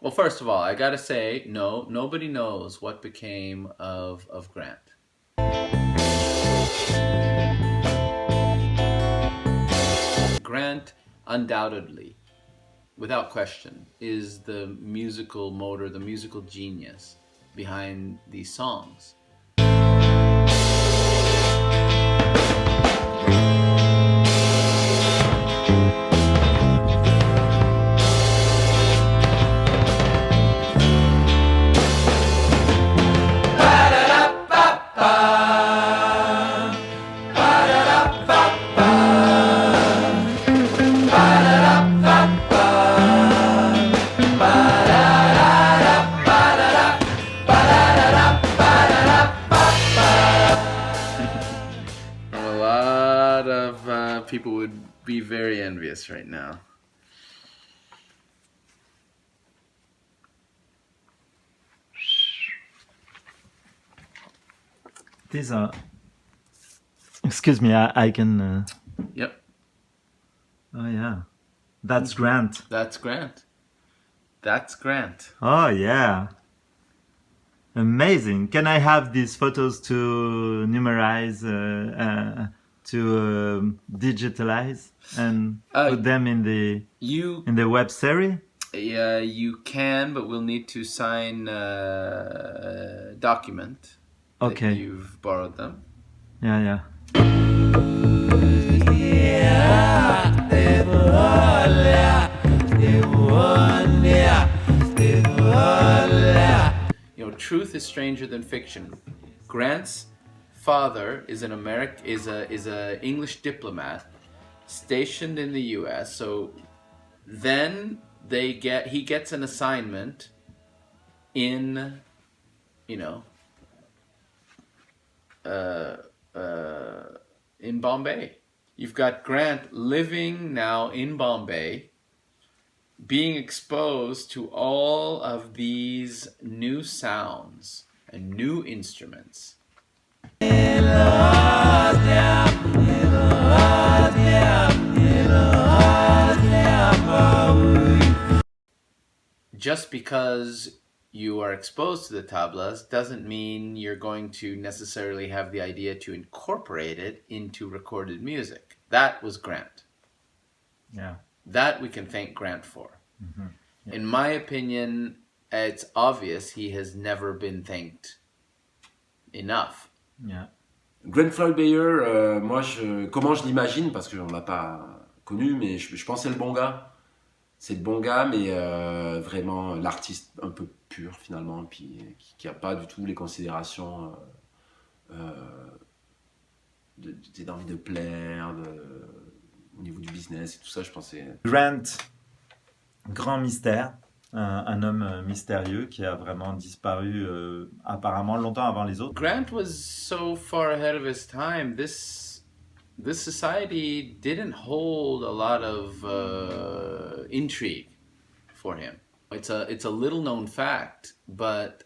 Well, first of all, I gotta say, no, nobody knows what became of Grant. Grant, undoubtedly, without question, is the musical motor, the musical genius behind these songs. People would be very envious right now. These are... Excuse me, I can... Yep. Oh, yeah. That's Grant. That's Grant. That's Grant. Oh, yeah. Amazing. Can I have these photos to numerize, to digitalize and put them in the web series? Yeah, you can, but we'll need to sign a document that you've borrowed them. Yeah. You know, truth is stranger than fiction. Grant's father is an a English diplomat stationed in the U.S. So then he gets an assignment in, in Bombay. You've got Grant living now in Bombay, being exposed to all of these new sounds and new instruments. Just because you are exposed to the tablas doesn't mean you're going to necessarily have the idea to incorporate it into recorded music. That was Grant. Yeah. That we can thank Grant for. Mm-hmm. Yeah. In my opinion, it's obvious he has never been thanked enough. Yeah. Grant Floyd Beyer, comment je l'imagine, parce qu'on l'a pas connu, mais je pense que c'est le bon gars. C'est le bon gars, mais vraiment l'artiste un peu pur finalement, puis qui a pas du tout les considérations d'envie de plaire, au niveau du business et tout ça, je pensais. Grant, grand mystère, un homme mystérieux qui a vraiment disparu apparemment longtemps avant les autres. Grant was so far ahead of his time. This society didn't hold a lot of intrigue for him. It's a little known fact, but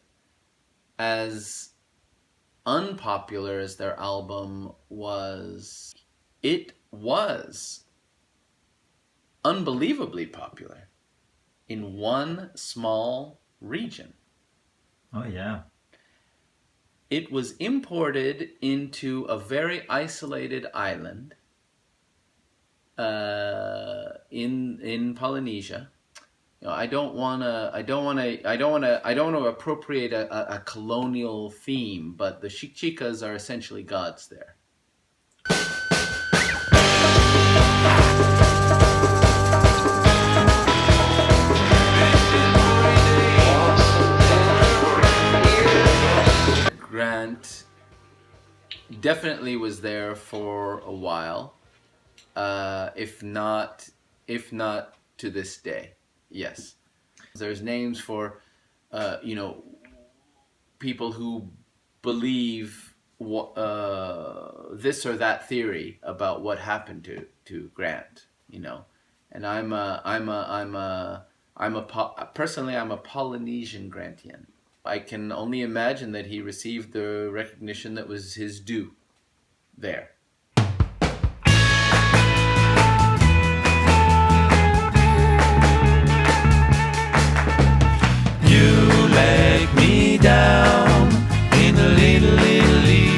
as unpopular as their album was, it was unbelievably popular in one small region. Oh yeah. It was imported into a very isolated island in Polynesia. You know, I don't want to appropriate a colonial theme, but the Chic Chicas are essentially gods there. Grant definitely was there for a while. if not to this day. Yes, there's names for people who believe this or that theory about what happened to Grant, and personally I'm a Polynesian Grantian. I can only imagine that he received the recognition that was his due there. You let me down in a little Italy.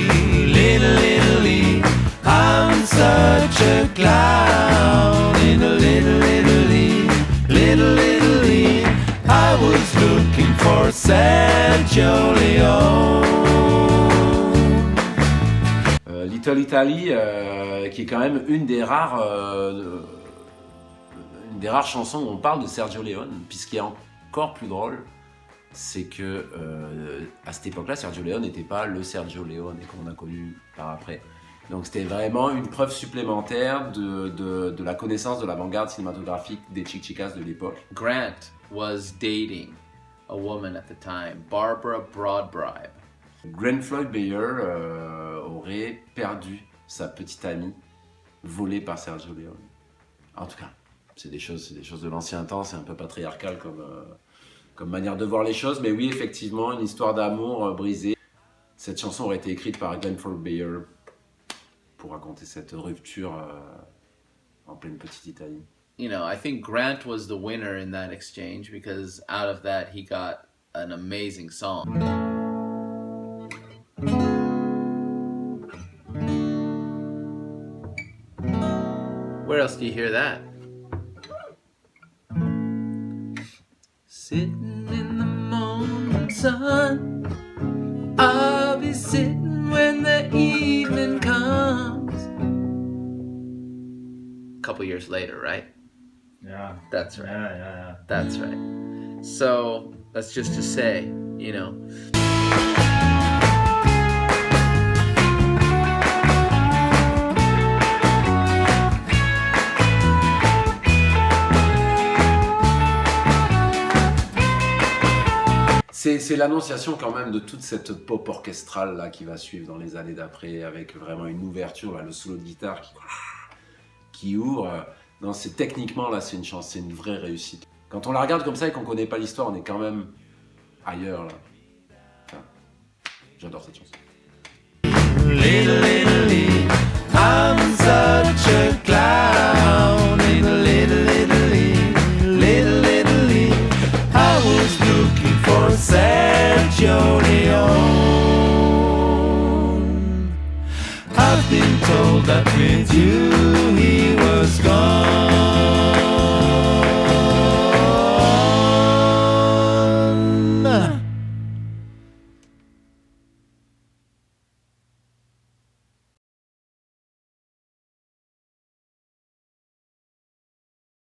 I'm such a clown in a little Italy. I was looking for Sergio Leone. Little Italy, qui est quand même une des rares chansons où on parle de Sergio Leone. Puis ce qui est encore plus drôle, c'est que à cette époque-là, Sergio Leone n'était pas le Sergio Leone qu'on a connu par après. Donc c'était vraiment une preuve supplémentaire de la connaissance de l'avant-garde cinématographique des Chic Chicas de l'époque. Grant was dating a woman at the time, Barbara Broadbribe. Floyd Beyer aurait perdu sa petite amie volée par Sergio Leone. En tout cas, c'est des choses de l'ancien temps, c'est un peu patriarcal comme manière de voir les choses, mais oui, effectivement, une histoire d'amour brisée. Cette chanson aurait été écrite par Floyd Beyer pour raconter cette rupture en pleine petite Italie. I think Grant was the winner in that exchange because out of that he got an amazing song. Where else do you hear that? Sitting in the morning sun, I'll be sitting when the evening comes. A couple years later, right? Yeah. That's right. Yeah. That's right. So that's just to say, C'est l'annonciation quand même de toute cette pop orchestrale là qui va suivre dans les années d'après, avec vraiment une ouverture, là, le solo de guitare qui ouvre. Non, c'est techniquement là, c'est une vraie réussite. Quand on la regarde comme ça et qu'on connaît pas l'histoire, on est quand même ailleurs là. Enfin, j'adore cette chanson. Little Italy, I'm such a clown in a little Italy. I was looking for Sergio Leone. I've been told that with you he was